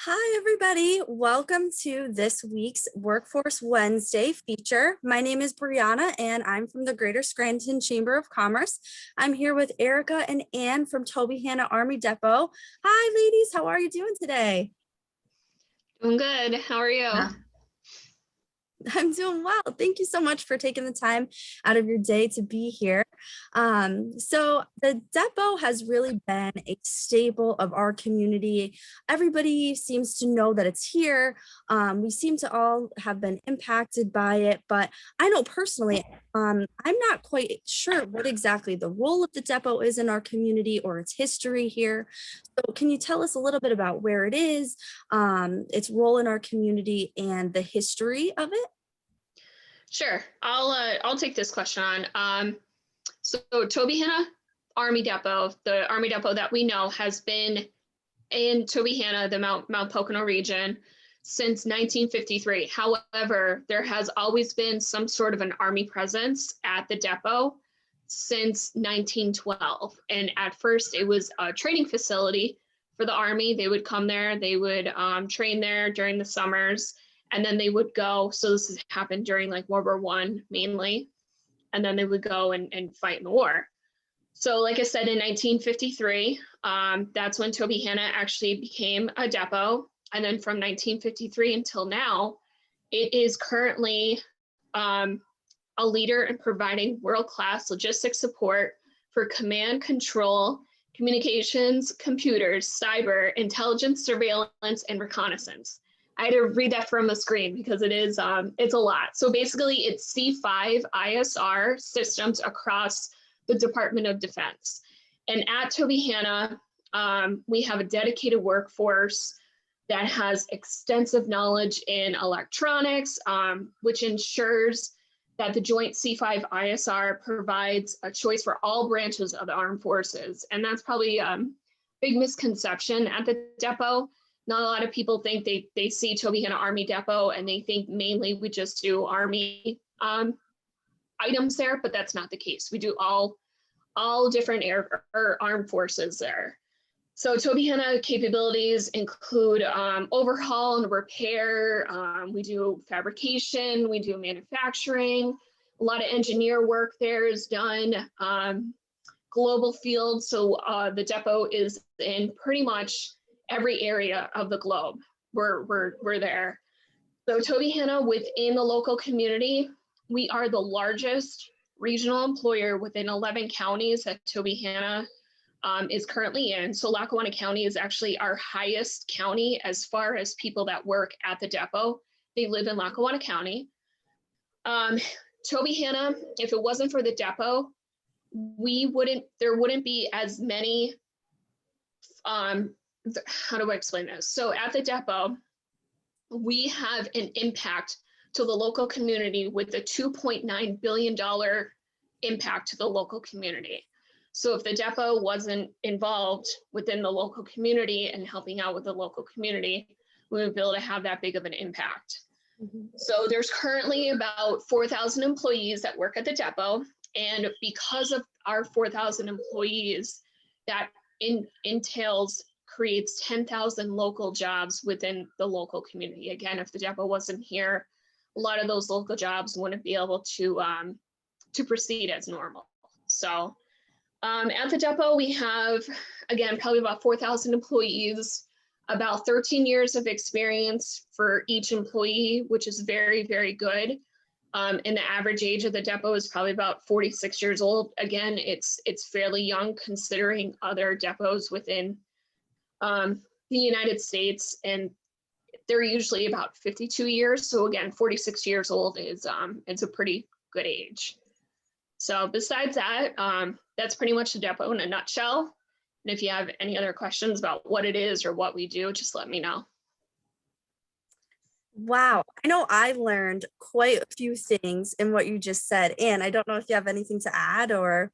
Hi, everybody. Welcome to this week's Workforce Wednesday feature. My name is Brianna, and I'm from the Greater Scranton Chamber of Commerce. I'm here with Erica and Ann from Tobyhanna Army Depot. Hi, ladies. How are you doing today? Doing good. How are you? Yeah. I'm doing well. Thank you so much for taking the time out of your day to be here. So the depot has really been a staple of our community. Everybody seems to know that it's here. We seem to all have been impacted by it, but I know personally, I'm not quite sure what exactly the role of the depot is in our community or its history here. So can you tell us a little bit about where it is, its role in our community, and the history of it? Sure. I'll take this question on. So Tobyhanna Army Depot, the Army Depot that we know, has been in Tobyhanna, the Mount Pocono region, since 1953. However, there has always been some sort of an Army presence at the depot since 1912. And at first, it was a training facility for the Army. They would come there, they would train there during the summers, and then they would go. So this has happened during like World War I mainly, and then they would go and fight in the war. So like I said, in 1953, that's when Tobyhanna actually became a depot. And then from 1953 until now, it is currently a leader in providing world-class logistics support for command, control, communications, computers, cyber, intelligence, surveillance, and reconnaissance. I had to read that from a screen because it's a lot. So basically it's C5 ISR systems across the Department of Defense. And at Tobyhanna, we have a dedicated workforce that has extensive knowledge in electronics, which ensures that the Joint C5 ISR provides a choice for all branches of the armed forces. And that's probably a big misconception at the depot. Not a lot of people think they see Tobyhanna Army Depot and they think mainly we just do Army items there, but that's not the case. We do all different armed forces there. So Tobyhanna capabilities include overhaul and repair. We do fabrication, we do manufacturing. A lot of engineer work there is done. Global field, so the depot is in pretty much every area of the globe. We're there. So Tobyhanna, within the local community, we are the largest regional employer within 11 counties that Tobyhanna is currently in. So Lackawanna County is actually our highest county as far as people that work at the depot. They live in Lackawanna County. Tobyhanna, if it wasn't for the depot, there wouldn't be as many, how do I explain this? So at the depot, we have an impact to the local community with a $2.9 billion impact to the local community. So if the depot wasn't involved within the local community and helping out with the local community, we would be able to have that big of an impact. Mm-hmm. So there's currently about 4,000 employees that work at the depot. And because of our 4,000 employees, that creates 10,000 local jobs within the local community. Again, if the depot wasn't here, a lot of those local jobs wouldn't be able to proceed as normal. So at the depot, we have, again, probably about 4,000 employees, about 13 years of experience for each employee, which is very, very good. And the average age of the depot is probably about 46 years old. Again, it's fairly young considering other depots within the United States, and they're usually about 52 years. So again, 46 years old is it's a pretty good age. So besides that, that's pretty much the depot in a nutshell. And if you have any other questions about what it is or what we do, just let me know. Wow, I know I learned quite a few things in what you just said. And I don't know if you have anything to add or.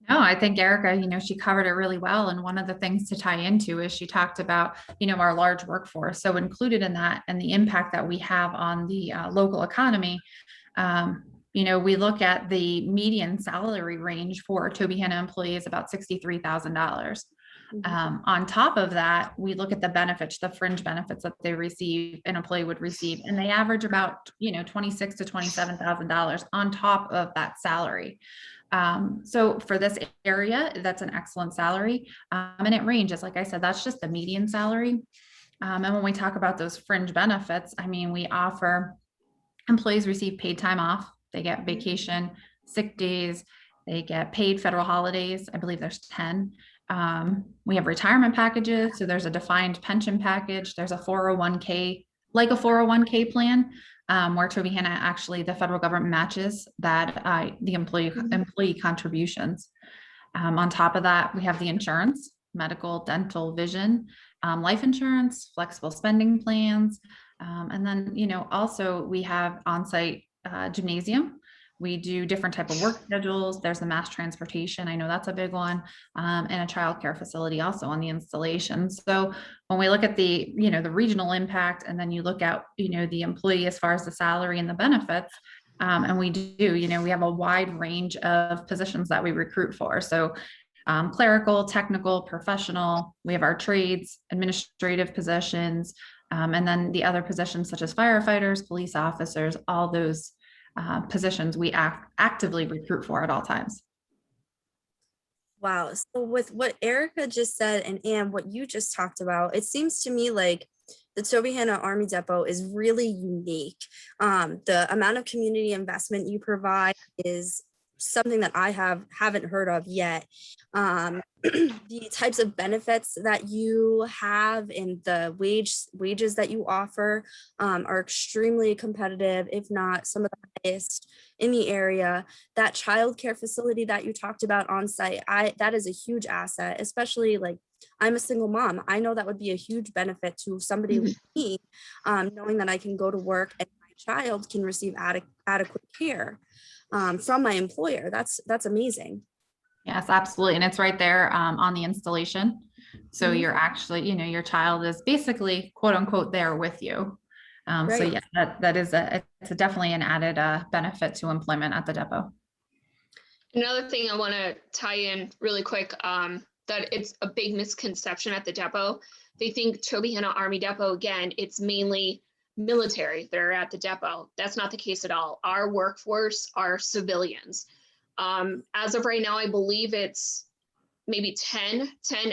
No, I think Erica, she covered it really well. And one of the things to tie into is she talked about, our large workforce. So included in that and the impact that we have on the local economy. We look at the median salary range for Tobyhanna employees about $63,000. On top of that, we look at the benefits, the fringe benefits that they receive, an employee would receive, and they average about, $26,000 to $27,000 on top of that salary. So for this area, that's an excellent salary. And it ranges, like I said, that's just the median salary. And when we talk about those fringe benefits, I mean, we offer employees receive paid time off, they get vacation, sick days, they get paid federal holidays. I believe there's 10. We have retirement packages. So there's a defined pension package. There's a 401k, like a 401k plan, where Tobyhanna actually, the federal government matches that the employee contributions. On top of that, we have the insurance, medical, dental, vision, life insurance, flexible spending plans. And then, also we have on-site gymnasium. We do different type of work schedules. There's the mass transportation. I know that's a big one, and a childcare facility also on the installation. So when we look at the, the regional impact, and then you look at, the employee as far as the salary and the benefits, and we do, we have a wide range of positions that we recruit for. So clerical, technical, professional, we have our trades, administrative positions, and then the other positions such as firefighters, police officers, all those positions we actively recruit for at all times. Wow. So with what Erica just said and what you just talked about, it seems to me like the Tobyhanna Army Depot is really unique. The amount of community investment you provide is something that I haven't heard of yet. The types of benefits that you have and the wages that you offer are extremely competitive, if not some of the highest in the area. That childcare facility that you talked about on site, that is a huge asset, especially like I'm a single mom. I know that would be a huge benefit to somebody like me, knowing that I can go to work and my child can receive adequate care from my employer. That's amazing. Yes, absolutely. And it's right there on the installation. So you're actually, your child is basically quote unquote there with you. Right. So yeah, that is it's definitely an added benefit to employment at the depot. Another thing I want to tie in really quick, that it's a big misconception at the depot. They think Tobyhanna Army Depot, again, it's mainly military that are at the depot. That's not the case at all. Our workforce are civilians. As of right now, I believe it's maybe 10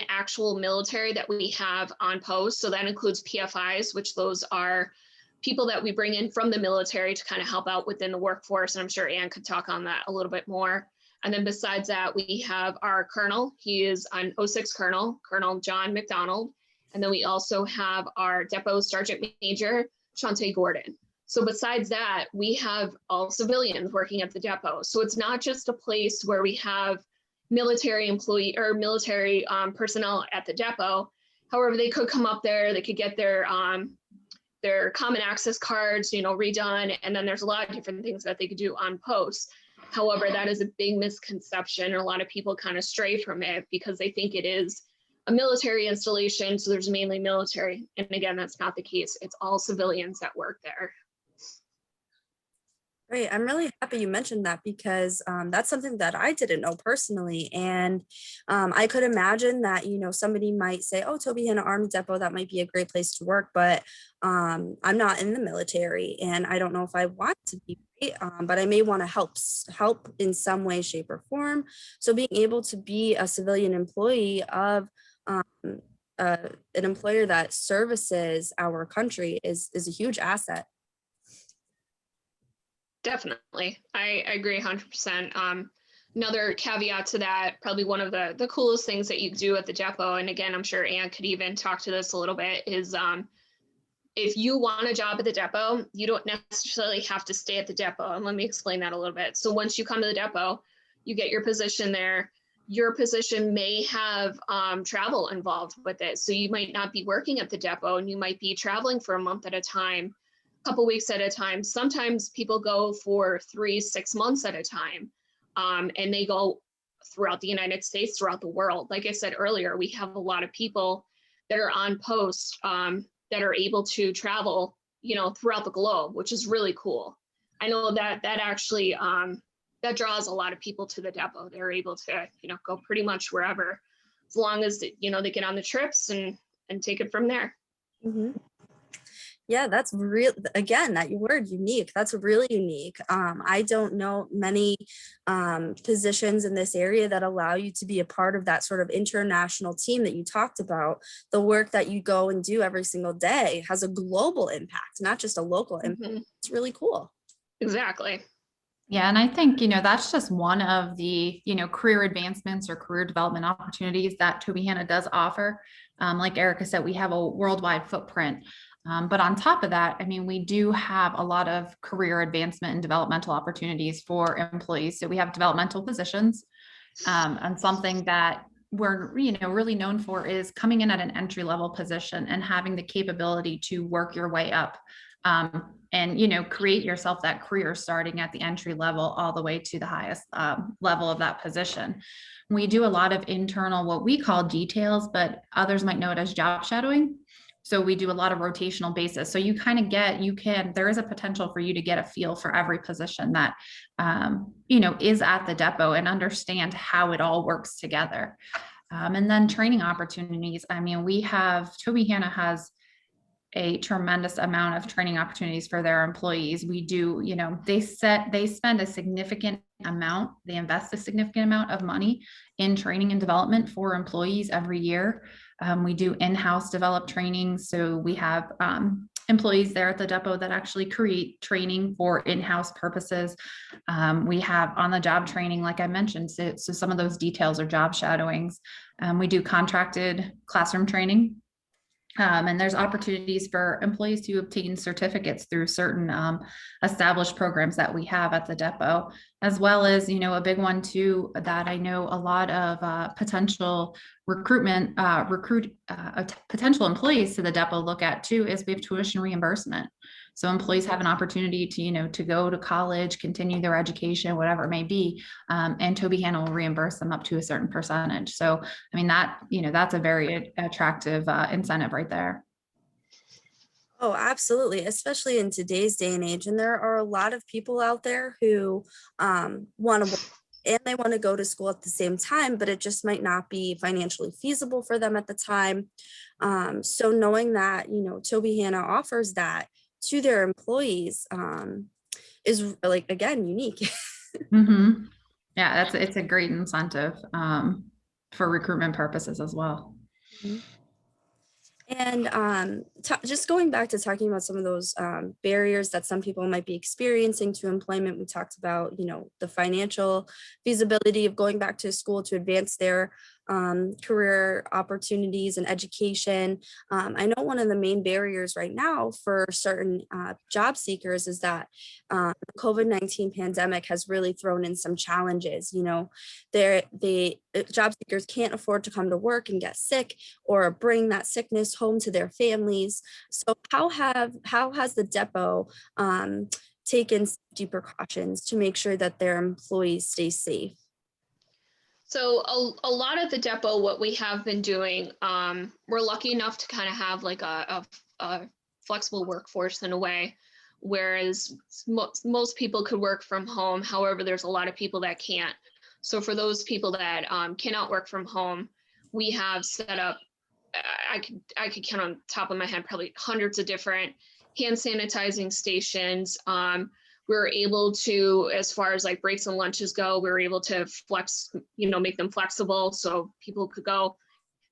actual military that we have on post. So that includes PFIs, which those are people that we bring in from the military to kind of help out within the workforce. And I'm sure Ann could talk on that a little bit more. And then besides that, we have our colonel. He is an 06 Colonel John McDonald. And then we also have our Depot Sergeant Major, Shante Gordon. So besides that, we have all civilians working at the depot. So it's not just a place where we have military employee or military personnel at the depot. However, they could come up there, they could get their common access cards, redone. And then there's a lot of different things that they could do on post. However, that is a big misconception. And a lot of people kind of stray from it because they think it is a military installation. So there's mainly military. And again, that's not the case. It's all civilians that work there. Great. I'm really happy you mentioned that because that's something that I didn't know personally. And I could imagine that, somebody might say, oh, Tobyhanna Army Depot, that might be a great place to work. But I'm not in the military and I don't know if I want to be, but I may want to help in some way, shape or form. So being able to be a civilian employee of an employer that services our country is a huge asset. Definitely. I agree 100%. Another caveat to that, probably one of the coolest things that you do at the depot, and again, I'm sure Ann could even talk to this a little bit, is if you want a job at the depot, you don't necessarily have to stay at the depot. And let me explain that a little bit. So once you come to the depot, you get your position there. Your position may have travel involved with it. So you might not be working at the depot and you might be traveling for a month at a time, couple weeks at a time. Sometimes people go for 3-6 months at a time, and they go throughout the United States, throughout the world. Like I said earlier, we have a lot of people that are on post that are able to travel, throughout the globe, which is really cool. I know that actually that draws a lot of people to the depot. They're able to, go pretty much wherever. as long as, you know, they get on the trips and take it from there. Mhm. Yeah, that's real. Again, that word unique. That's really unique. I don't know many positions in this area that allow you to be a part of that sort of international team that you talked about. The work that you go and do every single day has a global impact, not just a local impact. Mhm. It's really cool. Exactly. Yeah, and I think, that's just one of the, career advancements or career development opportunities that Tobyhanna does offer. Like Erica said, we have a worldwide footprint. But on top of that, I mean, we do have a lot of career advancement and developmental opportunities for employees. So we have developmental positions, and something that we're, really known for is coming in at an entry level position and having the capability to work your way up. And create yourself that career starting at the entry level all the way to the highest level of that position. We do a lot of internal, what we call details, but others might know it as job shadowing. So we do a lot of rotational basis. So you kind of there is a potential for you to get a feel for every position that, is at the depot and understand how it all works together. And then training opportunities. I mean, Tobyhanna has a tremendous amount of training opportunities for their employees. We do, they spend a significant amount, they invest a significant amount of money in training and development for employees every year. We do in-house developed training. So we have employees there at the depot that actually create training for in-house purposes. We have on-the-job training, like I mentioned. So some of those details are job shadowings. We do contracted classroom training. And there's opportunities for employees to obtain certificates through certain established programs that we have at the depot, as well as, a big one too, that I know a lot of potential potential employees to the depot look at too, is we have tuition reimbursement. So employees have an opportunity to, to go to college, continue their education, whatever it may be. And Tobyhanna will reimburse them up to a certain percentage. So, I mean, that's a very attractive incentive right there. Oh, absolutely, especially in today's day and age. And there are a lot of people out there who want to and they want to go to school at the same time, but it just might not be financially feasible for them at the time. So knowing that, Tobyhanna offers that to their employees is like, again, unique. Mm-hmm. Yeah, it's a great incentive for recruitment purposes as well. Mhm. And just going back to talking about some of those barriers that some people might be experiencing to employment, we talked about, the financial feasibility of going back to school to advance their career opportunities and education. I know one of the main barriers right now for certain job seekers is that the COVID-19 pandemic has really thrown in some challenges. Job seekers can't afford to come to work and get sick or bring that sickness home to their families. So how has the depot taken safety precautions to make sure that their employees stay safe? So a lot of the depot, what we have been doing, we're lucky enough to kind of have like a flexible workforce in a way, whereas most people could work from home. However, there's a lot of people that can't. So for those people that cannot work from home, we have set up, I could count on top of my head, probably hundreds of different hand sanitizing stations. We were able to, as far as like breaks and lunches go, we were able to flex, make them flexible so people could go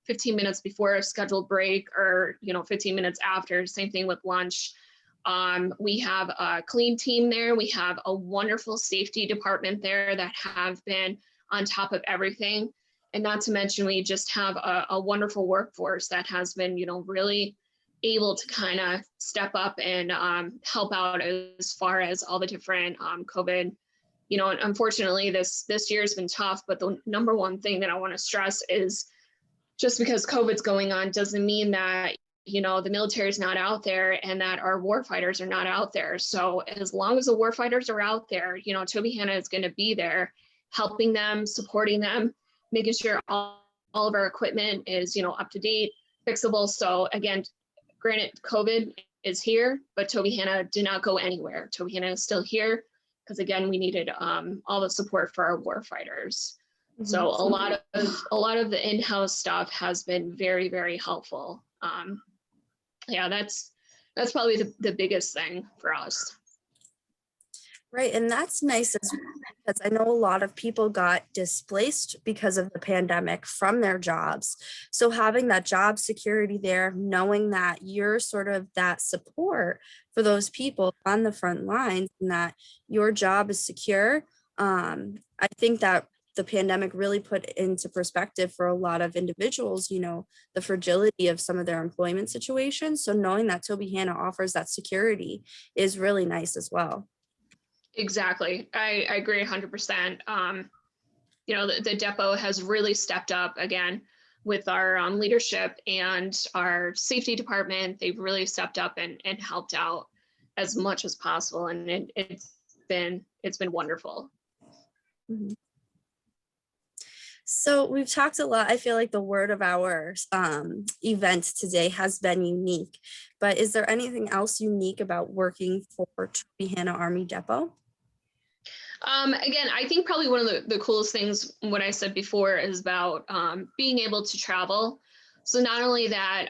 15 minutes before a scheduled break or, 15 minutes after. Same thing with lunch. We have a clean team there. We have a wonderful safety department there that have been on top of everything. And not to mention, we just have a wonderful workforce that has been, really able to kind of step up and help out as far as all the different COVID. And unfortunately, this year has been tough. But the number one thing that I want to stress is just because COVID's going on doesn't mean that, the military is not out there and that our warfighters are not out there. So as long as the warfighters are out there, Tobyhanna is going to be there helping them, supporting them, making sure all of our equipment is, up to date, fixable. So again, granted, COVID is here, but Tobyhanna did not go anywhere. Tobyhanna is still here because again, we needed all the support for our warfighters. So a lot of the in-house stuff has been very, very helpful. Yeah, that's probably the biggest thing for us. Right. And that's nice as well, because I know a lot of people got displaced because of the pandemic from their jobs. So having that job security there, knowing that you're sort of that support for those people on the front lines and that your job is secure. I think that the pandemic really put into perspective for a lot of individuals, the fragility of some of their employment situations. So knowing that Tobyhanna offers that security is really nice as well. Exactly. I agree 100%. The depot has really stepped up again with our leadership and our safety department. They've really stepped up and helped out as much as possible. And it's been wonderful. Mhm. So we've talked a lot. I feel like the word of our event today has been unique, but is there anything else unique about working for Tobyhanna Army Depot? Again, I think probably one of the coolest things, what I said before, is about being able to travel. So not only that,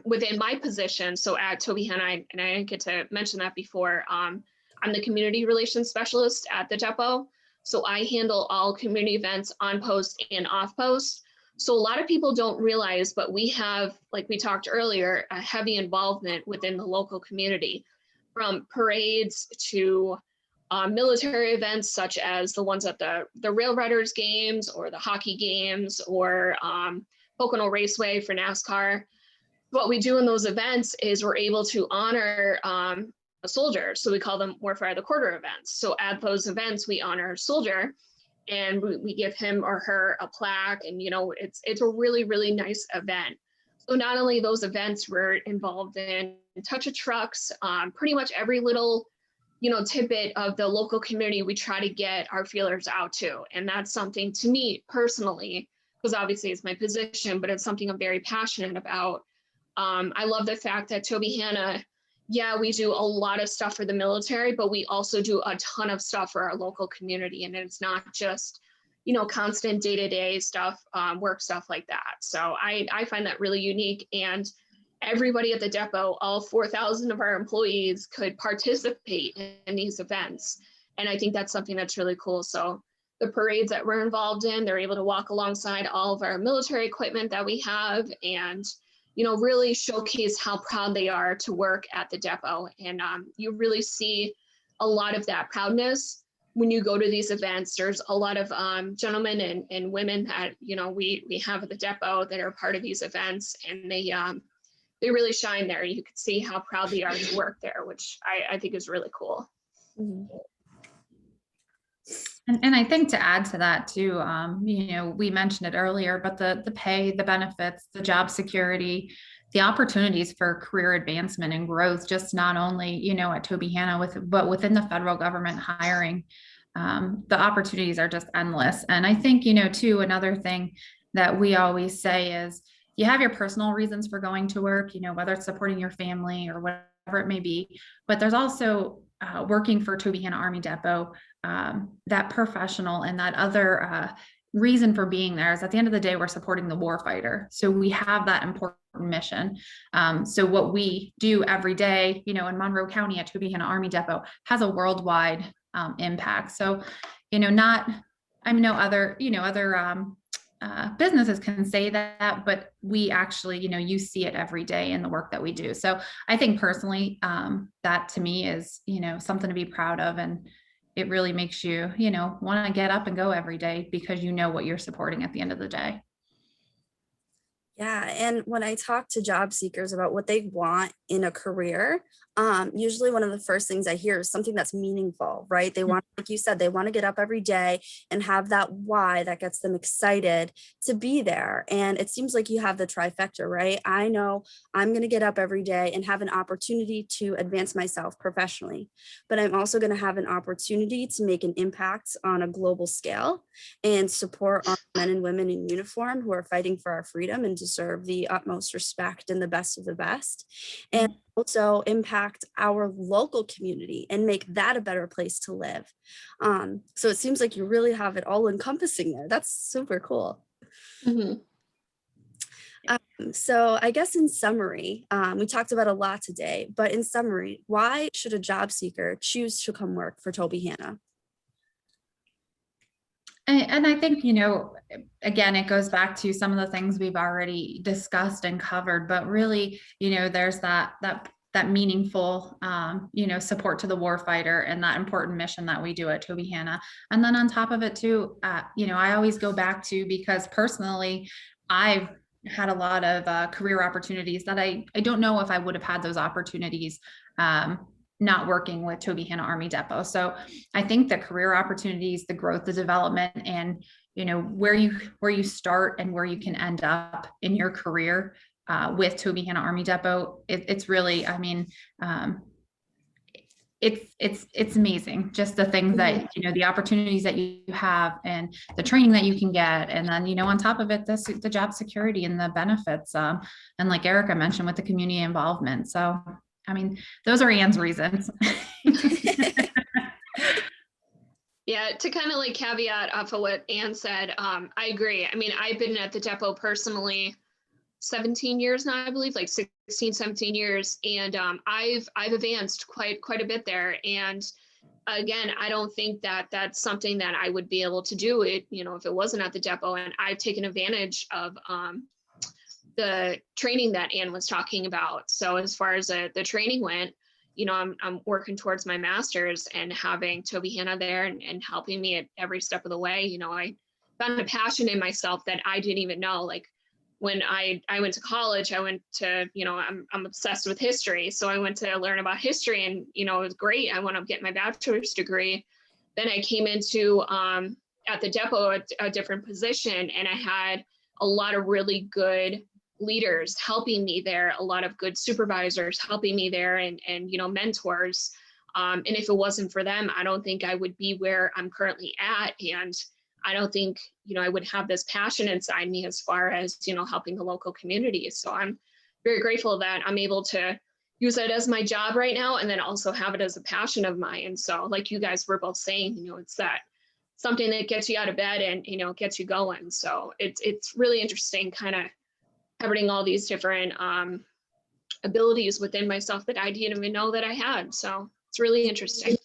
within my position, so at Tobyhanna, and I didn't get to mention that before, I'm the community relations specialist at the depot. So I handle all community events on post and off post. So a lot of people don't realize, but we have, like we talked earlier, a heavy involvement within the local community, from parades to military events such as the ones at the Rail Riders games or the hockey games or Pocono Raceway for NASCAR. What we do in those events is we're able to honor a soldier. So we call them Warfare of the Quarter events. So at those events, we honor a soldier and we give him or her a plaque. And, it's a really, really nice event. So not only those events, we're involved in touch of trucks, pretty much every little tidbit of the local community we try to get our feelers out to. And that's something to me personally, because obviously it's my position, but it's something I'm very passionate about. I love the fact that Tobyhanna, yeah, we do a lot of stuff for the military, but we also do a ton of stuff for our local community. And it's not just, constant day-to-day stuff, work stuff like that. So I find that really unique. And everybody at the depot, all 4,000 of our employees, could participate in these events. And I think that's something that's really cool. So the parades that we're involved in, they're able to walk alongside all of our military equipment that we have and, really showcase how proud they are to work at the depot. And you really see a lot of that proudness when you go to these events. There's a lot of gentlemen and women that, we have at the depot that are part of these events, and they really shine there. You can see how proud they are to work there, which I think is really cool. Mhm. And I think to add to that too, we mentioned it earlier, but the pay, the benefits, the job security, the opportunities for career advancement and growth, just not only, at Tobyhanna but within the federal government hiring, the opportunities are just endless. And I think, too, another thing that we always say is you have your personal reasons for going to work, whether it's supporting your family or whatever it may be, but there's also working for Tobyhanna Army Depot, that professional and that other reason for being there is at the end of the day, we're supporting the warfighter. So we have that important mission. So what we do every day, in Monroe County at Tobyhanna Army Depot has a worldwide impact. So, I know other businesses can say that, but we actually, you see it every day in the work that we do. So I think personally, that to me is, something to be proud of. And it really makes you, want to get up and go every day because you know what you're supporting at the end of the day. Yeah, and when I talk to job seekers about what they want in a career, usually one of the first things I hear is something that's meaningful, right? They want, like you said, they want to get up every day and have that why that gets them excited to be there. And it seems like you have the trifecta, right? I know I'm going to get up every day and have an opportunity to advance myself professionally, but I'm also going to have an opportunity to make an impact on a global scale and support our men and women in uniform who are fighting for our freedom and deserve the utmost respect and the best of the best. And also impact our local community and make that a better place to live. So it seems like you really have it all encompassing there. That's super cool. Mhm. So I guess in summary, we talked about a lot today, but in summary, why should a job seeker choose to come work for Tobyhanna? And I think, again, it goes back to some of the things we've already discussed and covered, but really, there's that meaningful, support to the warfighter and that important mission that we do at Tobyhanna. And then on top of it too, I always go back to, because personally, I've had a lot of career opportunities that I don't know if I would have had those opportunities not working with Tobyhanna Army Depot. So I think the career opportunities, the growth, the development, and where you start and where you can end up in your career with Tobyhanna Army Depot, it's really, I mean, it's amazing, just the things that the opportunities that you have and the training that you can get, and then on top of it, the job security and the benefits, and like Erica mentioned, with the community involvement. So I mean, those are Ann's reasons. Yeah, to kind of like caveat off of what Ann said, I agree. I mean, I've been at the depot personally 17 years now, I believe, like 16, 17 years. And I've advanced quite a bit there. And again, I don't think that that's something that I would be able to do it, if it wasn't at the depot. And I've taken advantage of the training that Ann was talking about. So as far as the training went, I'm working towards my master's, and having Tobyhanna there and helping me at every step of the way. I found a passion in myself that I didn't even know. Like when I went to college, I went to, I'm obsessed with history. So I went to learn about history, and, it was great. I want to get my bachelor's degree. Then I came into at the depot, a different position, and I had a lot of really good leaders helping me there, a lot of good supervisors helping me there, and mentors. And if it wasn't for them, I don't think I would be where I'm currently at. And I don't think, I would have this passion inside me as far as, helping the local community. So I'm very grateful that I'm able to use it as my job right now, and then also have it as a passion of mine. And so like you guys were both saying, it's that something that gets you out of bed and, gets you going. So it's really interesting, kind of covering all these different abilities within myself that I didn't even know that I had. So it's really interesting.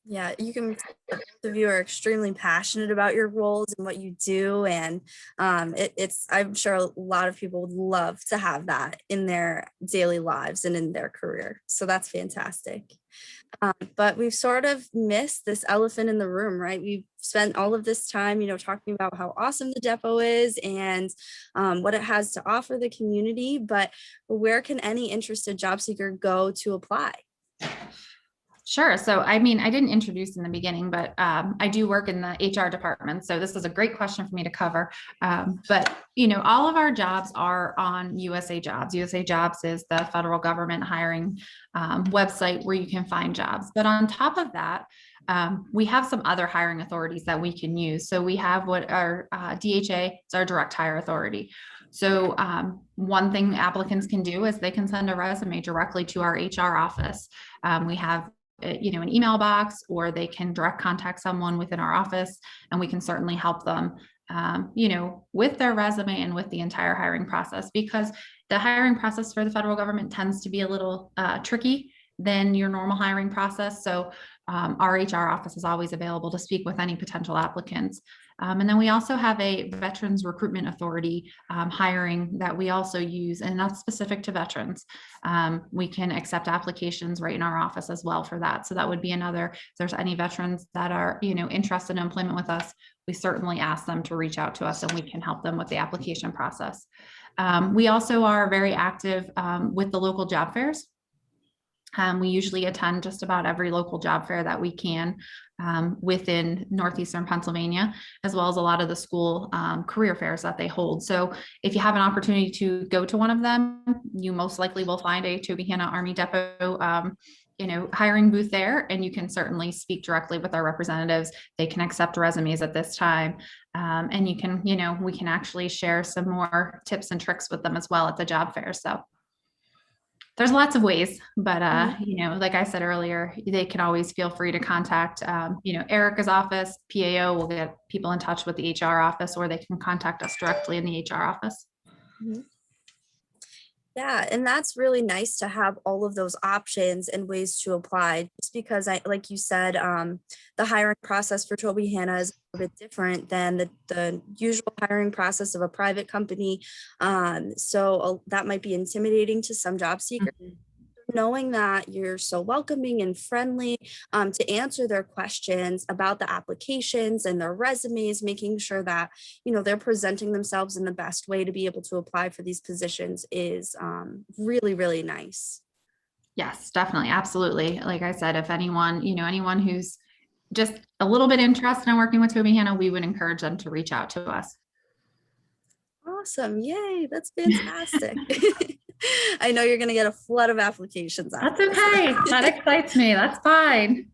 Yeah, you can, both of you are extremely passionate about your roles and what you do. And it's, I'm sure a lot of people would love to have that in their daily lives and in their career. So that's fantastic. But we've sort of missed this elephant in the room, right? We've spent all of this time, talking about how awesome the depot is and what it has to offer the community. But where can any interested job seeker go to apply? Sure. So, I mean, I didn't introduce in the beginning, but I do work in the HR department. So this is a great question for me to cover. But, all of our jobs are on USA Jobs. USA Jobs is the federal government hiring website where you can find jobs. But on top of that, we have some other hiring authorities that we can use. So we have what our DHA, it's our direct hire authority. So one thing applicants can do is they can send a resume directly to our HR office. We have an email box, or they can direct contact someone within our office, and we can certainly help them with their resume and with the entire hiring process, because the hiring process for the federal government tends to be a little tricky than your normal hiring process. So our HR office is always available to speak with any potential applicants. And then we also have a Veterans Recruitment Authority hiring that we also use, and that's specific to veterans. We can accept applications right in our office as well for that. So that would be another, if there's any veterans that are, interested in employment with us, we certainly ask them to reach out to us, and we can help them with the application process. We also are very active with the local job fairs. We usually attend just about every local job fair that we can within Northeastern Pennsylvania, as well as a lot of the school career fairs that they hold. So if you have an opportunity to go to one of them, you most likely will find a Tobyhanna Army Depot hiring booth there, and you can certainly speak directly with our representatives. They can accept resumes at this time, and you can, we can actually share some more tips and tricks with them as well at the job fair. So There's lots of ways, but Mhm. like I said earlier, they can always feel free to contact, Erica's office, PAO will get people in touch with the HR office, or they can contact us directly in the HR office. Mhm. Yeah, and that's really nice to have all of those options and ways to apply. Just because like you said, the hiring process for Tobyhanna is a bit different than the usual hiring process of a private company. So that might be intimidating to some job seekers. Mhm. Knowing that you're so welcoming and friendly, to answer their questions about the applications and their resumes, making sure that they're presenting themselves in the best way to be able to apply for these positions is really, really nice. Yes, definitely. Absolutely. Like I said, if anyone who's just a little bit interested in working with Tobyhanna, we would encourage them to reach out to us. Awesome. Yay, that's fantastic. I know you're going to get a flood of applications That's after this. okay. That excites me. That's fine.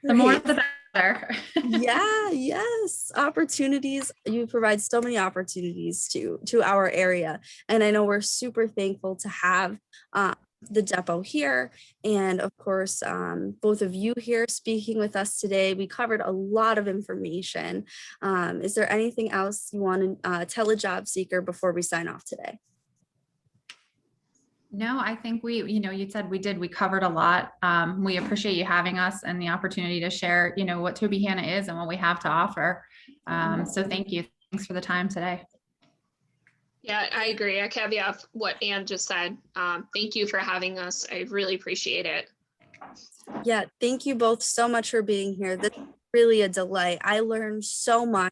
The more Great. the better. Yeah, yes, opportunities. You provide so many opportunities to our area, and I know we're super thankful to have the depot here, and of course both of you here speaking with us today. We covered a lot of information. Is there anything else you want to tell a job seeker before we sign off today? No, I think you said we covered a lot. We appreciate you having us and the opportunity to share, what Tobyhanna is and what we have to offer. So thank you. Thanks for the time today. Yeah, I agree. I caveat what Ann just said. Thank you for having us. I really appreciate it. Yeah, thank you both so much for being here. This is really a delight. I learned so much,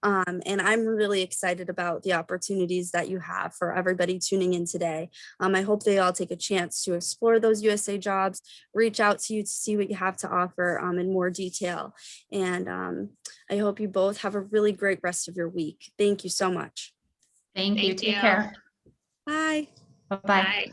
and I'm really excited about the opportunities that you have for everybody tuning in today. I hope they all take a chance to explore those USA jobs, reach out to you to see what you have to offer in more detail. And I hope you both have a really great rest of your week. Thank you so much. Thank you. Thank Take you. care. Bye. Bye-bye. Bye.